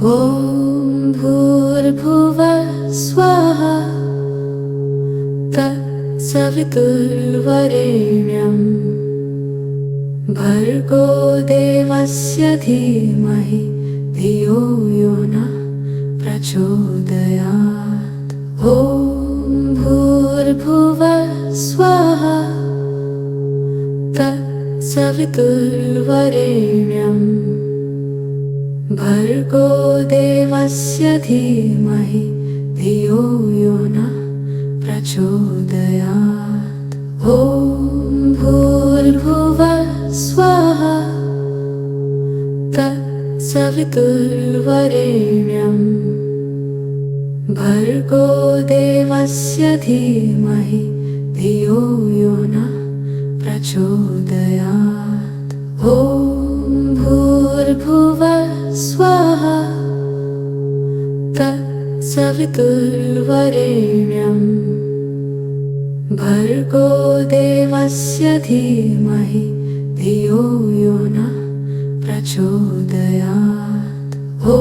ॐ भूर्भुवः स्वः तत्सवितुर्वरेण्यं भर्गो देवस्य धीमहि धियो यो नः प्रचोदयात्। ॐ भूर्भुवः स्वः तत्सवितुर्वरेण्यं भर्गो देवस्य धीमहि धियो यो नः प्रचोदयात्। ॐ भूर्भुवः स्वः तत्सवितुर्वरेण्यं भर्गो देवस्य धीमहि धियो यो नः प्रचोदयात्। ॐ भूर्भुवः स्वः तत्सवितुर्वरेण्यं भर्गो देवस्य धीमहि धियो यो नः प्रचोदयात्। ॐ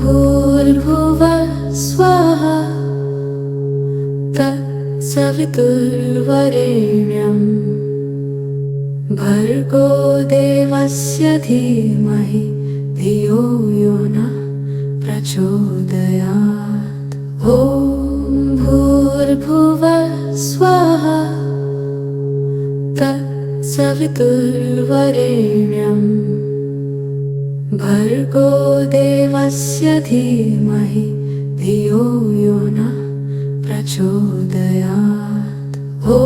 भूर्भुवः स्वः तत्सवितुर्वरेण्यं भर्गो देवस्य धीमहि धियो यो नः प्रचोदयात्। ॐ भूर्भुवः स्वः तत्सवितुर्वरेण्यं भर्गो देवस्य धीमहि धियो यो नः प्रचोदयात्। ॐ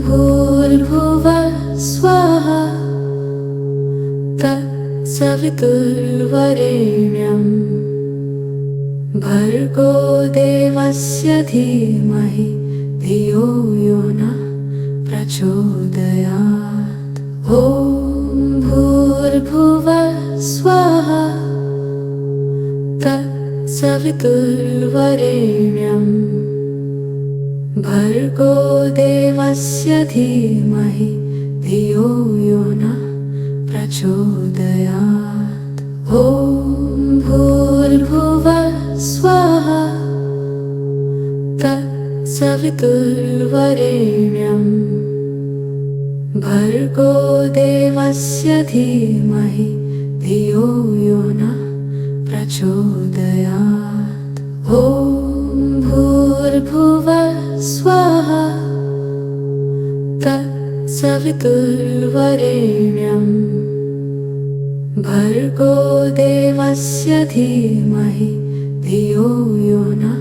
भूर्भुवः स्वः तत्सवितुर्वरेण्यं भर्गो देवस्य धीमहि धियो यो नः प्रचोदयात्। ॐ भूर्भुवः स्वः तत्सवितुर्वरेण्यं भर्गो देवस्य धीमहि धियो यो नः प्रचोदयात्। ॐ भूर्भुवः स्वः तत्सवितुर्वरेण्यं भर्गो देवस्य धीमहि धियो यो नः प्रचोदयात्। ॐ भूर्भुवः स्वः तत्सवितुर्वरेण्यं भर्गो देवस्य धीमहि धियो यो नः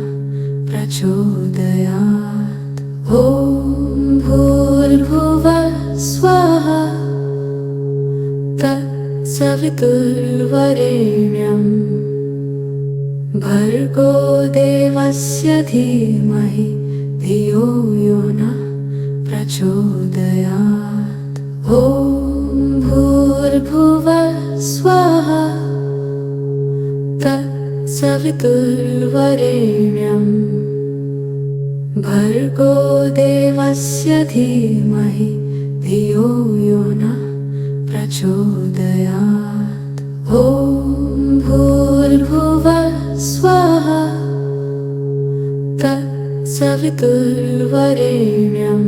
प्रचोदयात्। ॐ भूर्भुवः स्वः तत्सवितुर्वरेण्यं भर्गो देवस्य धीमहि धियो यो नः प्रचोदयात्। ॐ भूर्भुवः स्वः तत्सवितुर्वरेण्यं भर्गो देवस्य धीमहि धियो यो नः प्रचोदयात्। ॐ भूर्भुवः स्वः तत्सवितुर्वरेण्यं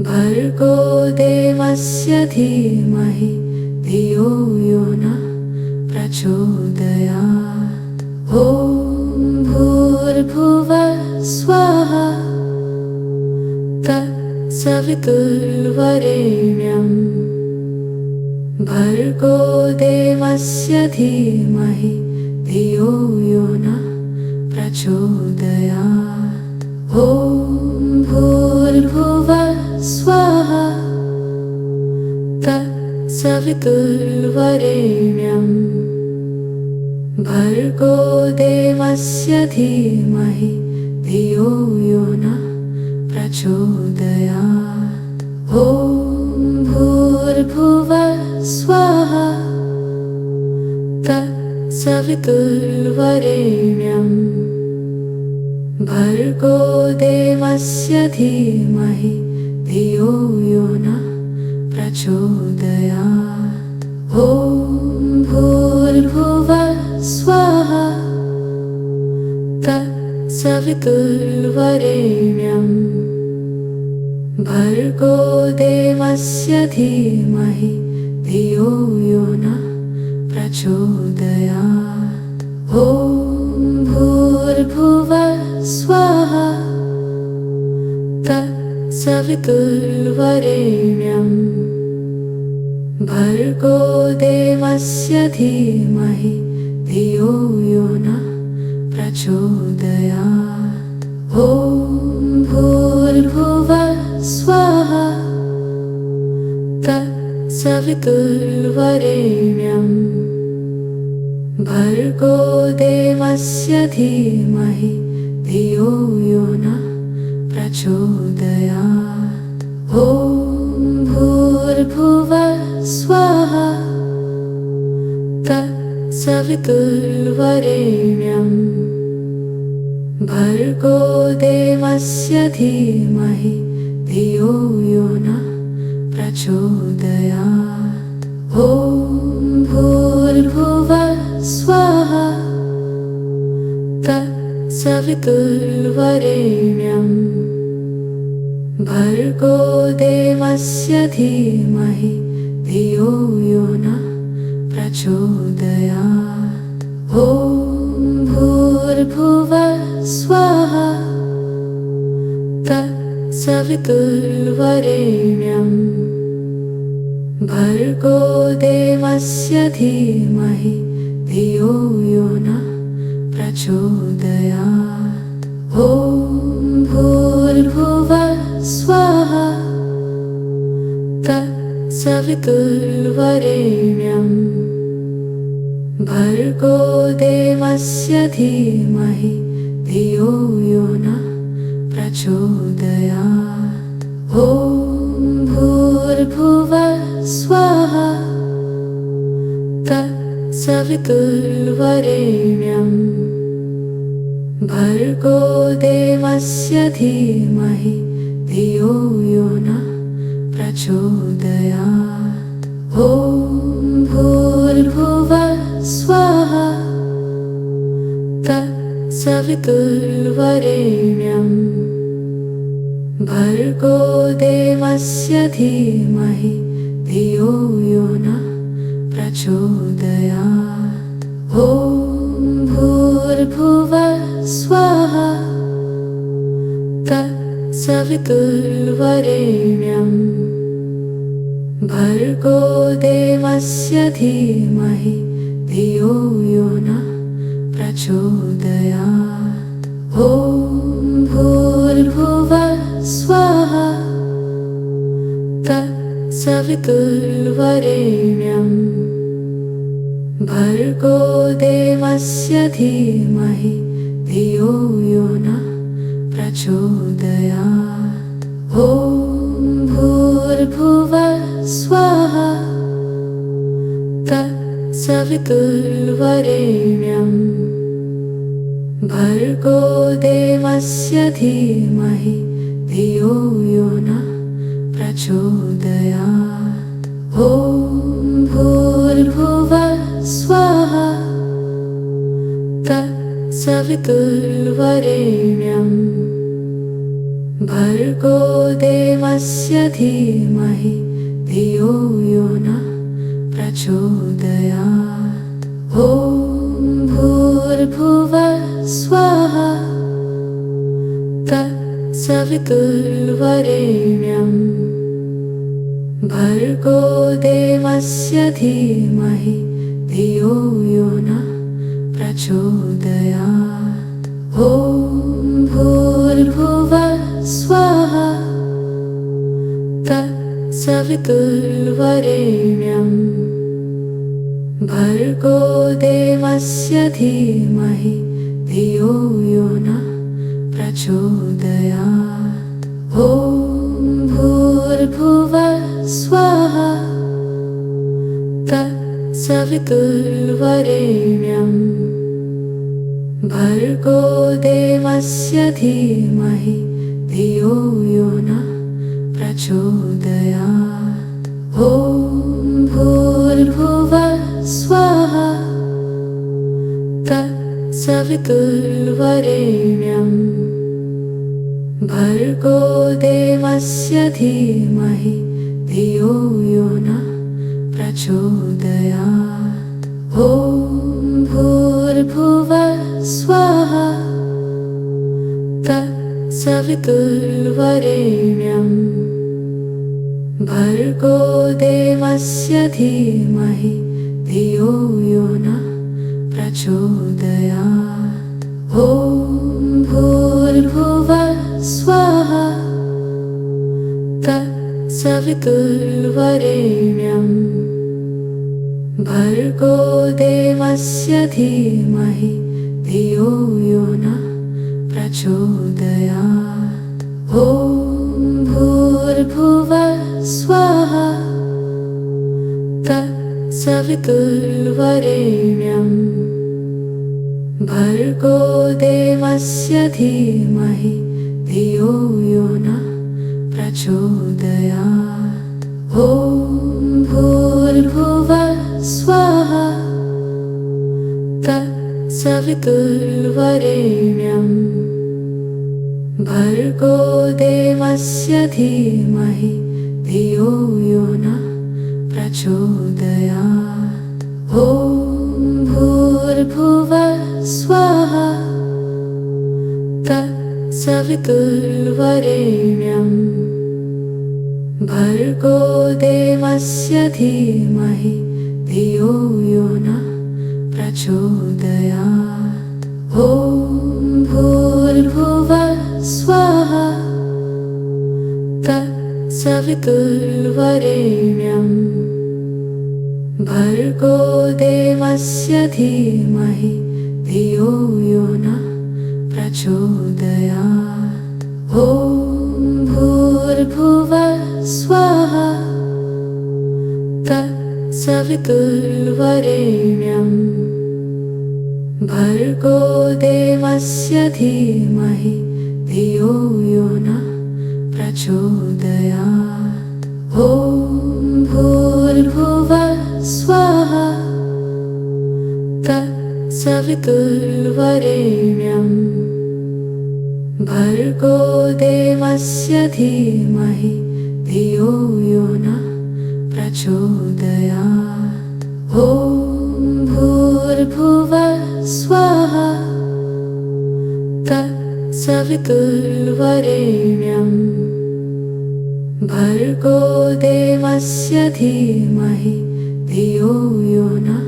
भर्गो देवस्य धीमहि धियो यो नः प्रचोदयात्। ॐ भूर्भुवः स्वः तत्सवितुर्वरेण्यं भर्गो देवस्य धीमहि धियो यो नः प्रचोदयात्। ॐ भूर्भुवः स्वः तत्सवितुर्वरेण्यं भर्गो देवस्य धीमहि धियो यो नः प्रचोदयात्। ॐ भूर्भुवः स्वः तत्सवितुर्वरेण्यं भर्गो देवस्य धीमहि धियो यो नः प्रचोदयात्। ॐ भूर्भुवः तत्सवितुर्वरेण्यं भर्गो देवस्य धीमहि धियो यो नः प्रचोदयात्। ॐ भूर्भुवः स्वः तत्सवितुर्वरेण्यं भर्गो देवस्य धीमहि धियो यो नः प्रचोदयात्। ॐ भूर्भुवः स्वः तत्सवितुर्वरेण्यं भर्गो देवस्य धीमहि धियो यो नः प्रचोदयात्। ॐ भूर्भुवः स्वः तत्सवितुर्वरेण्यं भर्गो देवस्य धीमहि धियो यो नः प्रचोदयात्। ॐ भूर्भुवः स्वः तत्सवितुर्वरेण्यं भर्गो देवस्य धीमहि धियो यो नः प्रचोदयात्। ॐ भूर्भुवः स्वः तत्सवितुर्वरेण्यं भर्गो देवस्य धीमहि धियो यो नः प्रचोदयात्। ॐ भूर्भुवः स्वः तत्सवितुर्वरेण्यं भर्गो देवस्य धीमहि धियो यो नः प्रचोदयात्। ॐ भूर्भुवः स्वः तत्सवितुर्वरेण्यं भर्गो देवस्य धीमहि धियो यो नः प्रचोदयात्। ॐ भूर्भुवः स्वः तत्सवितुर्वरेण्यं भर्गो देवस्य धीमहि धियो यो नः प्रचोदयात्। ॐ भूर्भुवः स्वः तत्सवितुर्वरेण्यं भर्गो देवस्य धीमहि धियो यो नः प्रचोदयात्। ॐ भूर्भुवः स्वः तत्सवितुर्वरेण्यं भर्गो देवस्य धीमहि धियो यो नः प्रचोदयात्। ॐ भूर्भुवः स्वः तत्सवितुर्वरेण्यं भर्गो देवस्य धीमहि धियो यो नः प्रचोदयात्। ॐ भूर्भुवः स्वः तत्सवितुर्वरेण्यं भर्गो देवस्य धीमहि धियो यो नः प्रचोदयात्। ॐ भूर्भुवः स्वः तत्सवितुर्वरेण्यं भर्गो देवस्य धीमहि धियो यो नः प्रचोदयात्। ॐ भूर्भुवः स्वः तत्सवितुर्वरेण्यं भर्गो देवस्य धीमहि धियो यो नः प्रचोदयात्। ॐ भूर्भुवः स्वः तत्सवितुर्वरेण्यं भर्गो देवस्य धीमहि धियो यो नः प्रचोदयात्। ॐ भूर्भुवः स्वः तत्सवितुर्वरेण्यं भर्गो देवस्य धीमहि धियो यो नः प्रचोदयात्। ॐ भूर्भुवः स्वः तत्सवितुर्वरेण्यं भर्गो देवस्य धीमहि धियो यो नः प्रचोदयात्। ॐ भूर्भुवः स्वः तत्सवितुर्वरेण्यं भर्गो देवस्य धीमहि धियो यो नः प्रचोदयात्। ॐ भूर्भुवः स्वः तत्सवितुर्वरेण्यं भर्गो देवस्य धीमहि धियो यो नः प्रचोदयात्। ॐ भूर्भुवः स्वः तत्सवितुर्वरेण्यं भर्गो देवस्य धीमहि धियो यो नः प्रचोदयात्। ॐ भूर्भुवः स्वः तत्सवितुर्वरेण्यं भर्गो देवस्य धीमहि धियो यो नः प्रचोदयात्। ॐ भूर्भुवः स्वः तत्सवितुर्वरेण्यं भर्गो देवस्य धीमहि धियो यो नः प्रचोदयात्। ॐ भूर्भुवः स्वः तत्सवितुर्वरेण्यं भर्गो देवस्य धीमहि धियो यो नः प्रचोदयात्। ॐ भूर्भुवः स्वः तत्सवितुर्वरेण्यं भर्गो देवस्य धीमहि धियो यो नः प्रचोदयात्। ॐ भूर्भुवः स्वः तत्सवितुर्वरेण्यं भर्गो देवस्य धीमहि धियो यो नः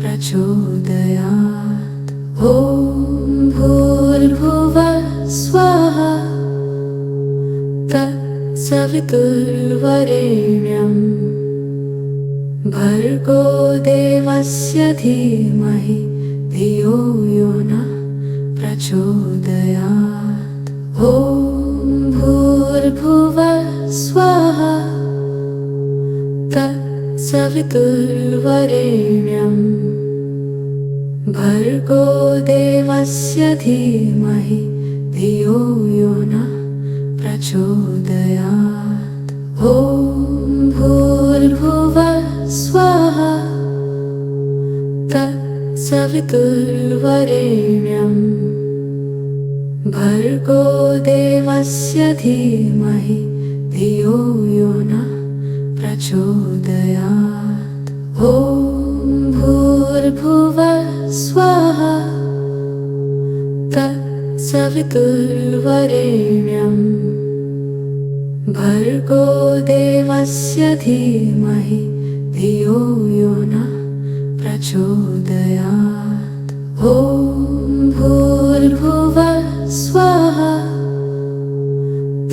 प्रचोदयात्। ॐ भूर्भुवः स्वः तत्सवितुर्वरेण्यं भर्गो देवस्य धीमहि धियो यो नः प्रचोदयात्। ॐ भूर्भुवः स्वः तत्सवितुर्वरेण्यं भर्गो देवस्य धीमहि धियो यो नः प्रचोदयात्। ॐ भूर्भुवः स्वः तत्सवितुर्वरेण्यं भर्गो देवस्य धीमहि धियो यो नः प्रचोदयात्। ॐ भूर्भुवः स्वः तत्सवितुर्वरेण्यं भर्गो देवस्य धीमहि धियो यो नः प्रचोदयात्। ॐ भूर्भुवः स्वः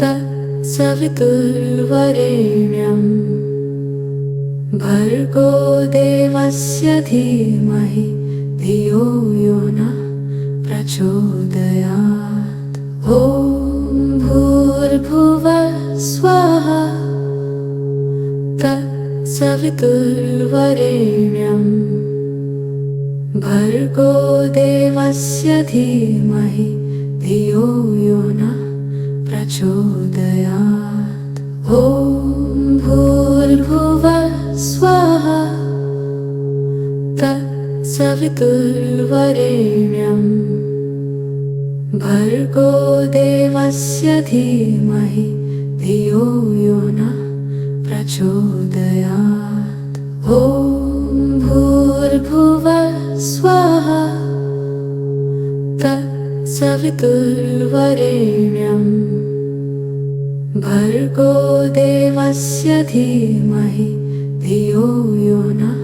तत्सवितुर्वरेण्यं भर्गो देवस्य धीमहि धियो यो नः प्रचोदयात्। ॐ भूर्भुवः स्वः तत्सवितुर्वरेण्यं भर्गो देवस्य धीमहि धियो यो नः प्रचोदयात्। ॐ भूर्भुवः स्वः तत्सवितुर्वरेण्यं भर्गो देवस्य धीमहि धियो यो नः प्रचोदयात्। ॐ भूर्भुवः स्वः तत्सवितुर्वरेण्यं भर्गो देवस्य धीमहि धियो यो नः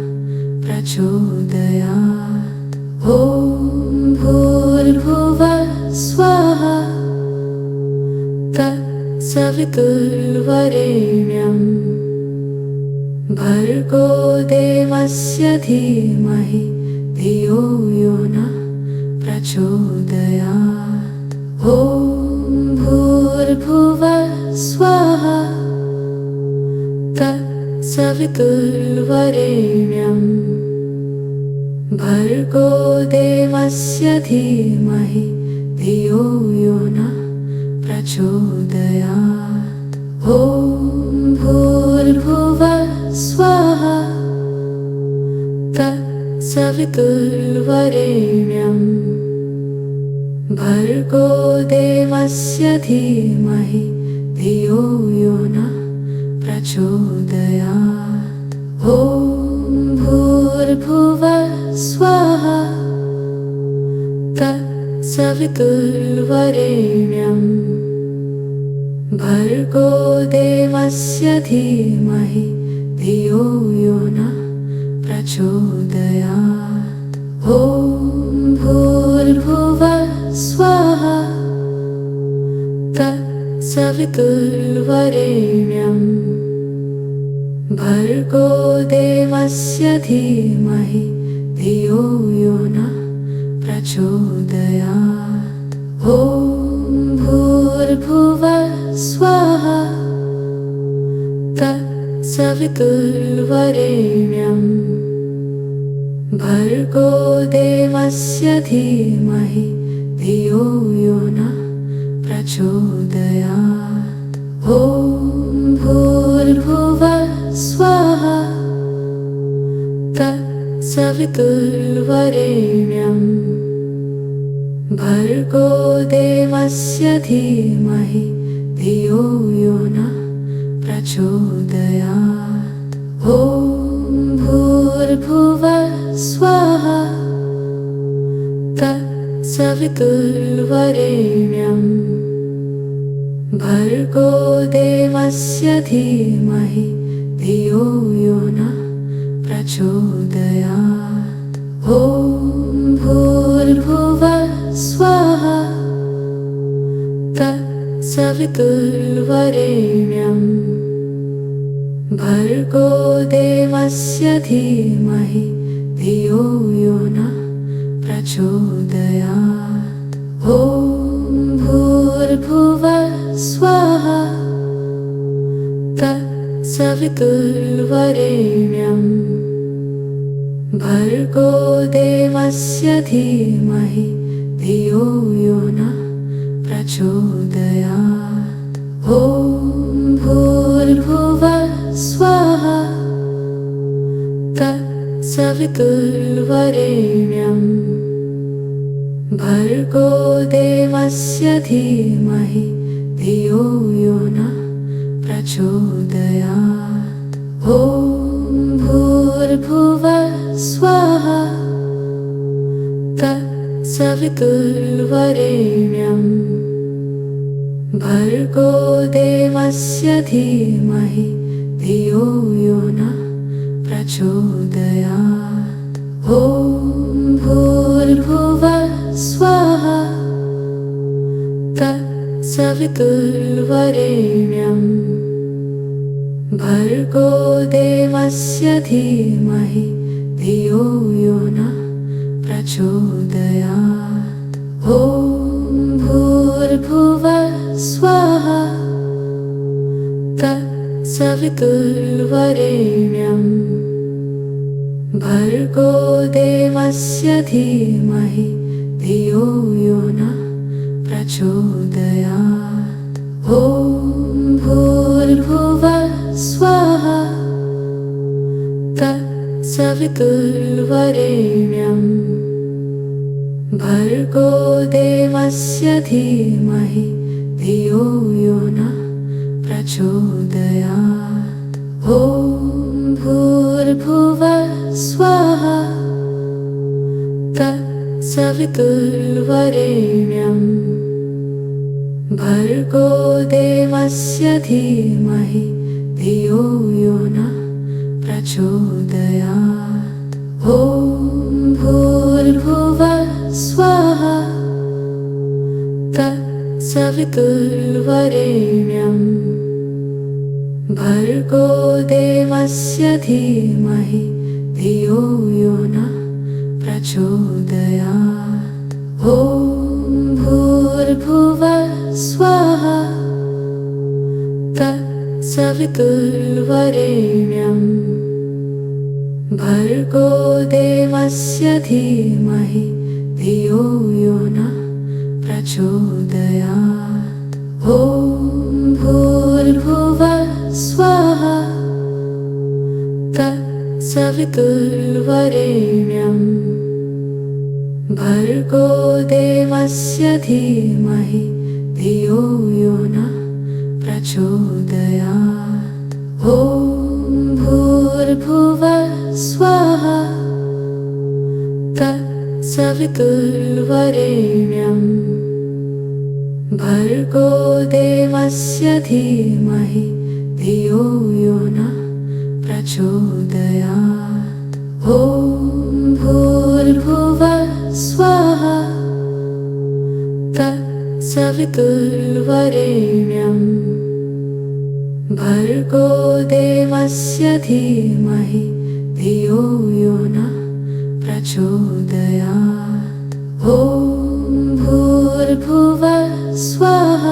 प्रचोदयात्। ॐ भूर्भुवः स्वः तत्सवितुर्वरेण्यं भर्गो देवस्य धीमहि धियो यो नः प्रचोदयात्। ॐ भूर्भुवः स्वः तत्सवितुर्वरेण्यं भर्गो देवस्य धीमहि धियो यो नः प्रचोदयात्। ॐ भूर्भुवः स्वः तत्सवितुर्वरेण्यं भर्गो देवस्य धीमहि धियो यो नः प्रचोदयात्। ॐ भूर्भुवः स्वः तत्सवितुर्वरेण्यं भर्गो देवस्य धीमहि धियो यो नः प्रचोदयात्। ॐ भूर्भुवः स्वः तत्सवितुर्वरेण्यं भर्गो देवस्य धीमहि धियो यो नः प्रचोदयात्। ॐ भूर्भुवः स्वः तत्सवितुर्वरेण्यं भर्गो देवस्य धीमहि धियो यो नः प्रचोदयात्। ॐ भूर्भुवः स्वः तत्सवितुर्वरेण्यं भर्गो देवस्य धीमहि धियो यो नः प्रचोदयात्। ॐ भूर्भुवः स्वः तत्सवितुर्वरेण्यं भर्गो देवस्य धीमहि धियो यो नः प्रचोदयात्। ॐ भूर्भुवः स्वः तत्सवितुर्वरेण्यं भर्गो देवस्य धीमहि धियो यो नः प्रचोदयात्। ॐ भूर्भुवः स्वः तत्सवितुर्वरेण्यं भर्गो देवस्य धीमहि धियो यो नः प्रचोदयात्। ॐ भूर्भुवः स्वः तत्सवितुर्वरेण्यं भर्गो देवस्य धीमहि धियो यो नः प्रचोदयात्। ॐ भूर्भुवः स्वः तत्सवितुर्वरेण्यं भर्गो देवस्य धीमहि धियो यो नः प्रचोदयात्। ॐ भूर्भुवः स्वः तत्सवितुर्वरेण्यं भर्गो देवस्य धीमहि धियो यो नः प्रचोदयात्। ॐ भूर्भुवः स्वः तत्सवितुर्वरेण्यं भर्गो देवस्य धीमहि धियो यो नः प्रचोदयात्। ॐ भूर्भुवः स्वः तत्सवितुर्वरेण्यं भर्गो देवस्य धीमहि धियो यो नः प्रचोदयात्। ॐ भूर्भुवः स्वः तत्सवितुर्वरेण्यं भर्गो देवस्य धीमहि धियो यो नः प्रचोदयात्। ॐ भूर्भुवः स्वः तत्सवितुर्वरेण्यं भर्गो देवस्य धीमहि धियो यो नः प्रचोदयात्। ॐ भूर्भुवः स्वः तत्सवितुर्वरेण्यं भर्गो देवस्य धीमहि धियो यो नः प्रचोदयात्। ॐ भूर्भुवः स्वः तत्सवितुर्वरेण्यं भर्गो देवस्य धीमहि धियो यो नः प्रचोदयात्। ॐ भूर्भुवः स्वः तत्सवितुर्वरेण्यं भर्गो देवस्य धीमहि धियो यो नः प्रचोदयात्। ॐ भूर्भुवः स्वः तत्सवितुर्वरेण्यं भर्गो देवस्य धीमहि धियो यो नः प्रचोदयात्। ॐ भूर्भुवः स्वः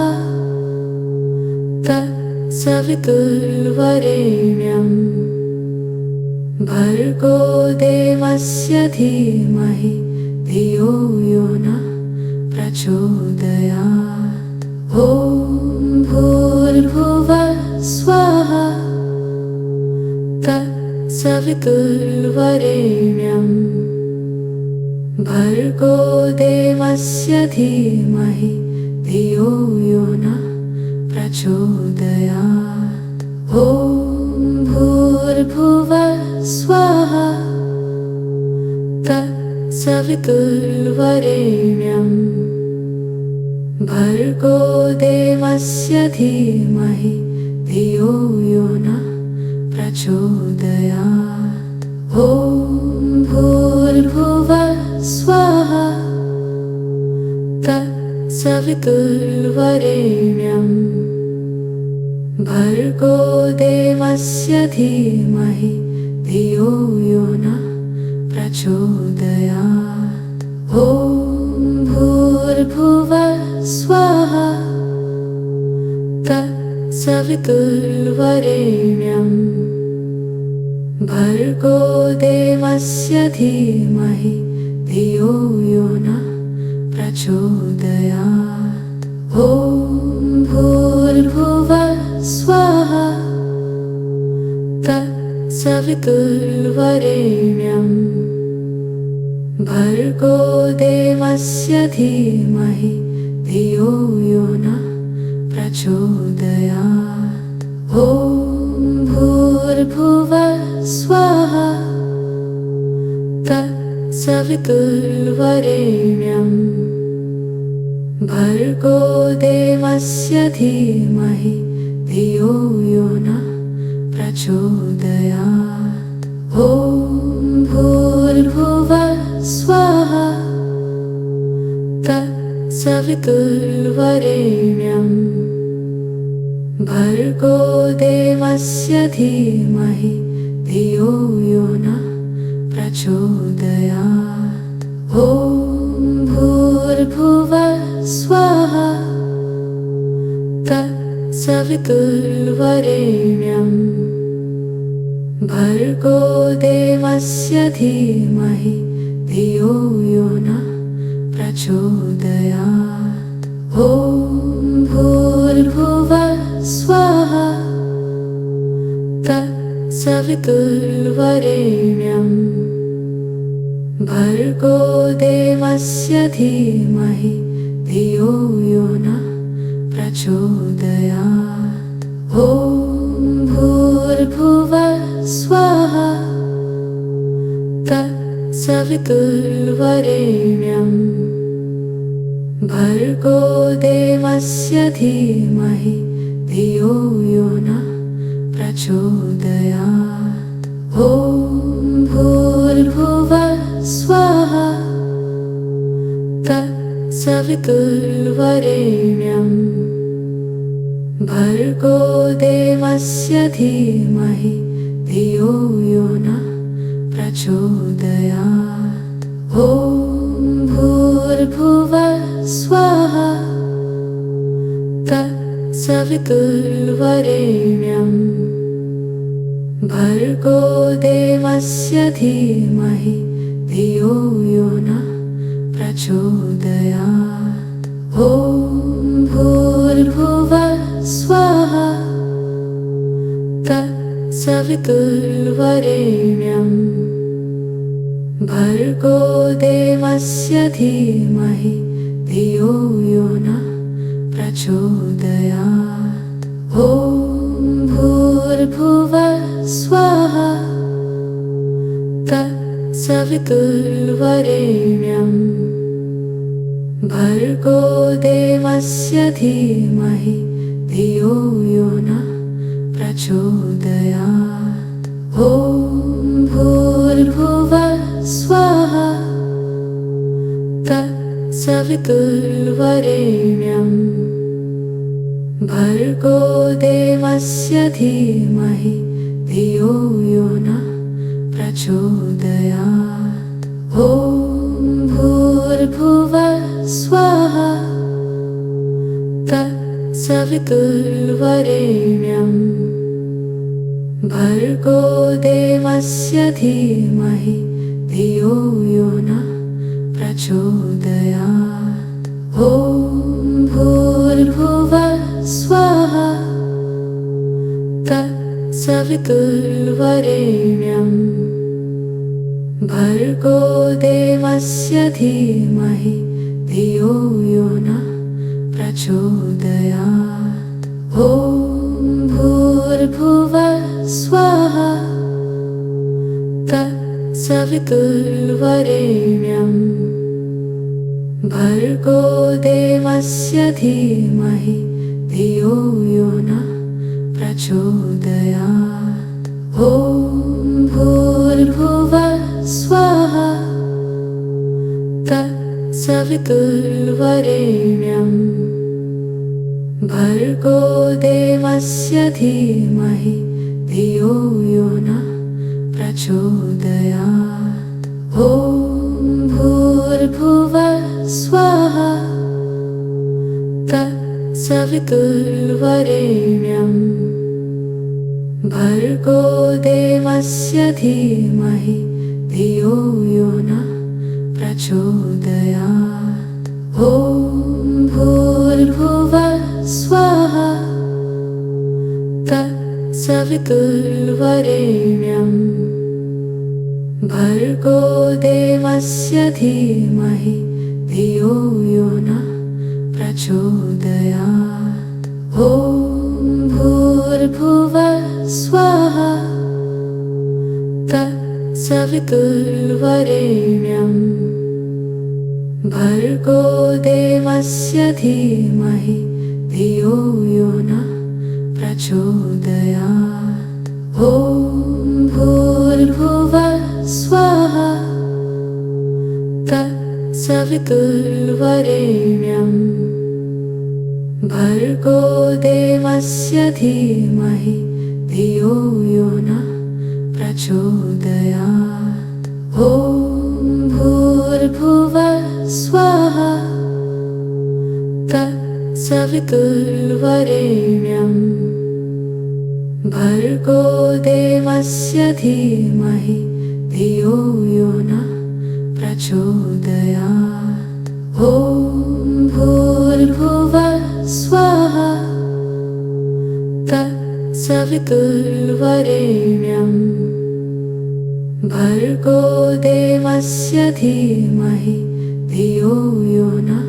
तत्सवितुर्वरेण्यं भर्गो देवस्य धीमहि धियो यो नः प्रचोदयात्। ॐ भूर्भुवः स्वः तत्सवितुर्वरेण्यं भर्गो देवस्य धीमहि धियो यो नः प्रचोदयात्। ॐ भूर्भुवः स्वः तत्सवितुर्वरेण्यं भर्गो देवस्य धीमहि धियो यो नः प्रचोदयात्। ॐ भूर्भुवः स्वः तत्सवितुर्वरेण्यं भर्गो देवस्य धीमहि धियो यो नः प्रचोदयात्। ॐ भूर्भुवः स्वः तत्सवितुर्वरेण्यं भर्गो देवस्य धीमहि धियो यो नः प्रचोदयात्। ॐ भूर्भुवः स्वः तत्सवितुर्वरेण्यं भर्गो देवस्य धीमहि धियो यो नः प्रचोदयात्। ॐ भूर्भुवः स्वः तत्सवितुर्वरेण्यं भर्गो देवस्य धीमहि धियो यो नः प्रचोदयात्। ॐ भूर्भुवः स्वः तत्सवितुर्वरेण्यं भर्गो देवस्य धीमहि धियो यो नः प्रचोदयात्। ॐ भूर्भुवः स्वः तत्सवितुर्वरेण्यं भर्गो देवस्य धीमहि धियो यो नः प्रचोदयात्। ॐ भूर्भुवः स्वः तत्सवितुर्वरेण्यं तत्सवितुर्वरेण्यं भर्गो देवस्य धीमहि धियो यो नः प्रचोदयात्। ॐ भूर्भुवः स्वः तत्सवितुर्वरेण्यं भर्गो देवस्य धीमहि धियो यो नः प्रचोदयात्। ॐ भूर्भुवः स्वः तत्सवितुर्वरेण्यं भर्गो देवस्य धीमहि धियो यो नः प्रचोदयात्। ॐ भूर्भुवः स्वः तत्सवितुर्वरेण्यं भर्गो देवस्य धीमहि धियो यो नः प्रचोदयात्। ॐ भूर्भुवः स्वः तत्सवितुर्वरेण्यं भर्गो देवस्य धीमहि धियो यो नः प्रचोदयात्। ॐ भूर्भुवः स्वः तत्सवितुर्वरेण्यं भर्गो देवस्य धीमहि धियो यो नः प्रचोदयात्। ॐ भूर्भुवः स्वः तत्सवितुर्वरेण्यं भर्गो देवस्य धीमहि धियो यो नः प्रचोदयात्। ॐ भूर्भुवः स्वः तत्सवितुर्वरेण्यं भर्गो देवस्य धीमहि धियो यो नः प्रचोदयात्। ॐ भूर्भुवः स्वः तत्सवितुर्वरेण्यं भर्गो देवस्य धीमहि धियो यो नः प्रचोदयात्। ॐ भूर्भुवः स्वः तत्सवितुर्वरेण्यं भर्गो देवस्य धीमहि धियो यो नः प्रचोदयात्। ॐ भूर्भुवः स्वः तत्सवितुर्वरेण्यं भर्गो देवस्य धीमहि धियो यो नः प्रचोदयात्। ॐ भूर्भुवः स्वः तत्सवितुर्वरेण्यं भर्गो देवस्य धीमहि धियो यो नः प्रचोदयात्। ॐ भूर्भुवः स्वः तत्सवितुर्वरेण्यं भर्गो देवस्य धीमहि धियो यो नः प्रचोदयात्। ॐ भूर्भुवः स्वः तत्सवितुर्वरेण्यं भर्गो देवस्य धीमहि धियो यो नः प्रचोदयात्। ॐ भूर्भुवः स्वः तत्सवितुर्वरेण्यं भर्गो देवस्य धीमहि धियो यो नः प्रचोदयात्। ॐ भूर्भुवः स्वः तत्सवितुर्वरेण्यं भर्गो देवस्य धीमहि धियो यो नः प्रचोदयात्। ॐ भूर्भुवः स्वः तत्सवितुर्वरेण्यं सवितुर्वरेण्यं भर्गो देवस्य धीमहि धियो यो नः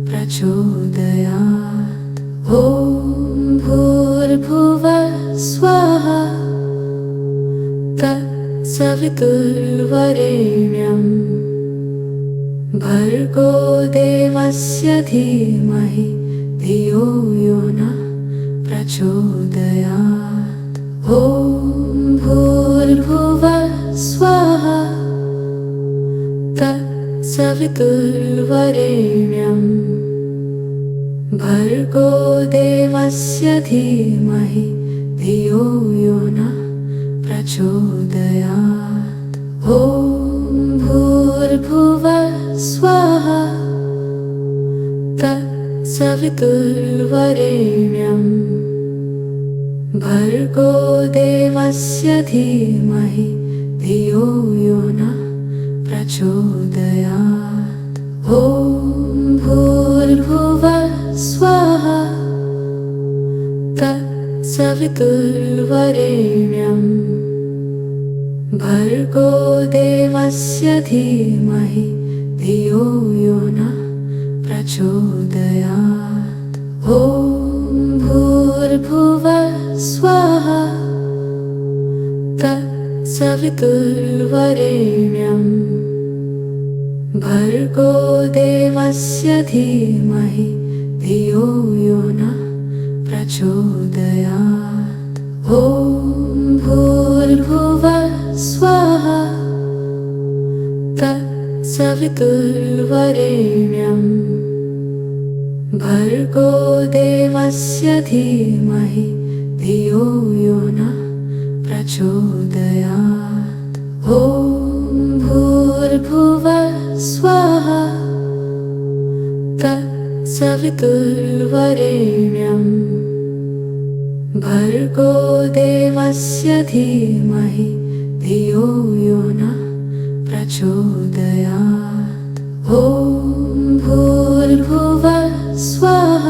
प्रचोदयात्। ॐ भूर्भुवः स्वः तत्सवितुर्वरेण्यं भर्गो देवस्य धीमहि धियो यो नः प्रचोदयात्। ॐ भूर्भुवः स्वः तत्सवितुर्वरेण्यं भर्गो देवस्य धीमहि धियो यो नः प्रचोदयात्। ॐ भूर्भुवः स्वः तत्सवितुर्वरेण्यं भर्गो देवस्य धीमहि धियो यो नः प्रचोदयात्। ॐ भूर्भुवः स्वः तत्सवितुर्वरेण्यं भर्गो देवस्य धीमहि धियो यो नः प्रचोदयात्। ॐ भूर्भुवः स्वः तत्सवितुर्वरेण्यं भर्गो देवस्य धीमहि धियो यो नः प्रचोदयात्। ॐ भूर्भुवः स्वः तत्सवितुर्वरेण्यं भर्गो देवस्य धीमहि धियो यो नः प्रचोदयात्। ॐ भूर्भुवः स्वः तत्सवितुर्वरेण्यं भर्गो देवस्य धीमहि धियो यो नः प्रचोदयात्। ॐ भूर्भुवः स्वः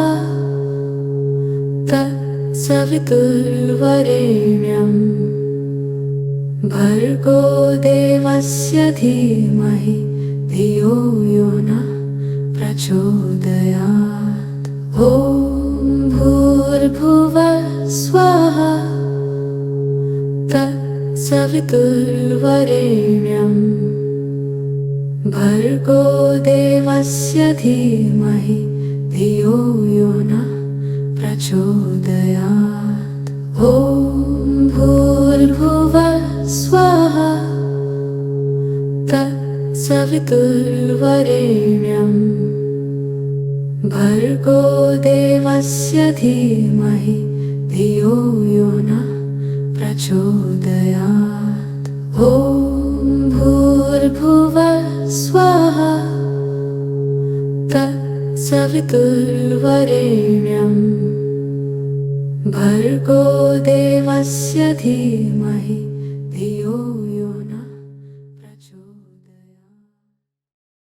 तत्सवितुर्वरेण्यं भर्गो देवस्य धीमहि धियो यो नः प्रचोदयात्। ॐ भूर्भुवः स्वः तत्सवितुर्वरेण्यं भर्गो देवस्य धीमहि धियो यो नः प्रचोदयात्। ॐ भूर्भुवः स्वः तत्सवितुर्वरेण्यं भर्गो देवस्य धीमहि धियो यो नः प्रचोदयात्। ॐ भूर्भुवः स्वः तत्सवितुर्वरेण्यं भर्गो देवस्य धीमहि धियो